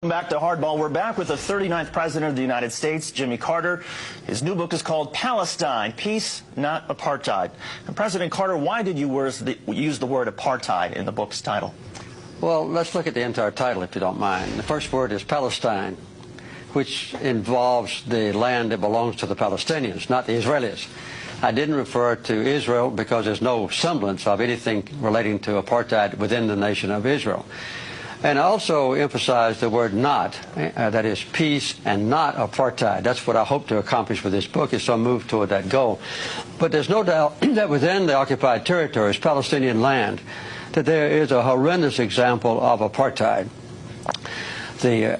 Welcome back to Hardball. We're back with the 39th President of the United States, Jimmy Carter. His new book is called Palestine, Peace, Not Apartheid. And President Carter, why did you use the word apartheid in the book's title? Well, let's look at the entire title, if you don't mind. The first word is Palestine, which involves the land that belongs to the Palestinians, not the Israelis. I didn't refer to Israel because there's no semblance of anything relating to apartheid within the nation of Israel. And I also emphasized the word not, that is peace and not apartheid. That's what I hope to accomplish with this book, is to move toward that goal. But there's no doubt that within the occupied territories, Palestinian land, that there is a horrendous example of apartheid. The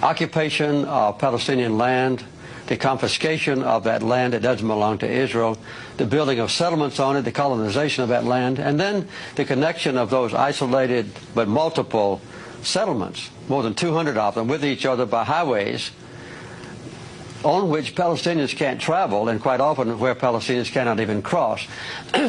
occupation of Palestinian land, the confiscation of that land that doesn't belong to Israel, the building of settlements on it, the colonization of that land, and then the connection of those isolated but multiple settlements, more than 200 of them, with each other by highways on which Palestinians can't travel, and quite often where Palestinians cannot even cross.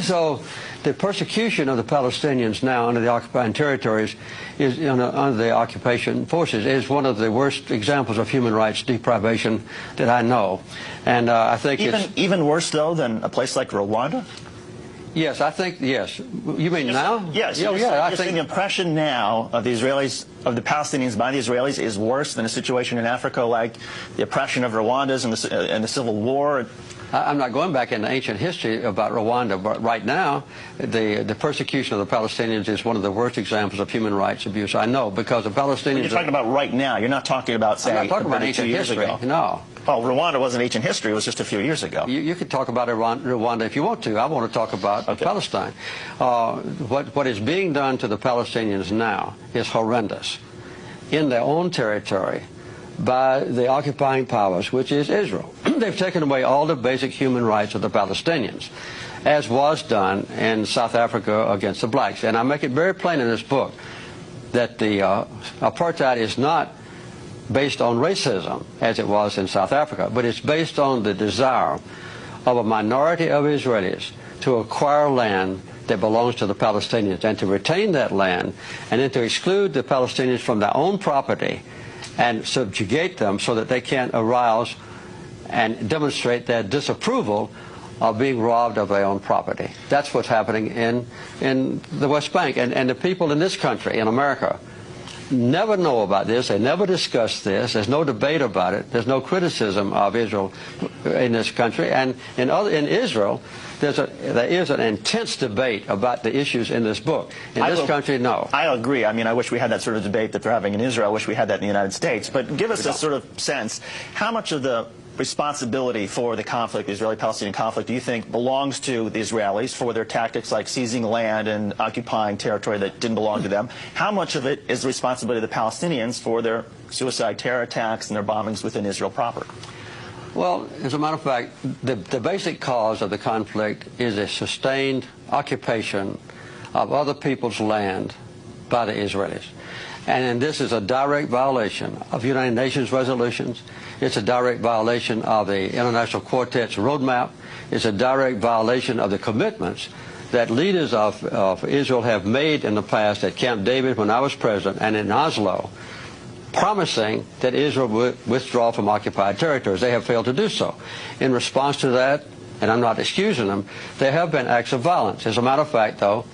So the persecution of the Palestinians now under the occupied territories, under the occupation forces, is one of the worst examples of human rights deprivation that I know. And I think even worse, though, than a place like Rwanda? Yes, I think, yes. You mean now? Yes. Yeah, I think the impression now of the Israelis, of the Palestinians by the Israelis, is worse than a situation in Africa like the oppression of Rwandans and the Civil War. I'm not going back into ancient history about Rwanda, but right now, the persecution of the Palestinians is one of the worst examples of human rights abuse I know, because the Palestinians... When you're talking about right now, you're not talking about, say, I'm not talking about ancient history, no. Oh, Rwanda wasn't ancient history, it was just a few years ago. You could talk about Rwanda if you want to. I want to talk about Palestine. What is being done to the Palestinians now is horrendous in their own territory by the occupying powers, which is Israel. They've taken away all the basic human rights of the Palestinians, as was done in South Africa against the blacks. And I make it very plain in this book that the apartheid is not based on racism, as it was in South Africa, but it's based on the desire of a minority of Israelis to acquire land that belongs to the Palestinians and to retain that land, and then to exclude the Palestinians from their own property and subjugate them so that they can't arouse and demonstrate their disapproval of being robbed of their own property. That's what's happening in the West Bank. And the people in this country, in America, never know about this. They never discuss this. There's no debate about it. There's no criticism of Israel in this country. And in Israel, there is an intense debate about the issues in this book. In this country, no. I agree. I mean, I wish we had that sort of debate that they're having in Israel. I wish we had that in the United States. But give us a sort of sense, how much of the responsibility for the conflict, the Israeli-Palestinian conflict, do you think belongs to the Israelis for their tactics like seizing land and occupying territory that didn't belong to them? How much of it is the responsibility of the Palestinians for their suicide terror attacks and their bombings within Israel proper? Well, as a matter of fact, the basic cause of the conflict is a sustained occupation of other people's land by the Israelis. And this is a direct violation of United Nations resolutions. It's a direct violation of the International Quartet's roadmap. It's a direct violation of the commitments that leaders of Israel have made in the past at Camp David when I was president and in Oslo, promising that Israel would withdraw from occupied territories. They have failed to do so. In response to that, and I'm not excusing them, there have been acts of violence. As a matter of fact, though,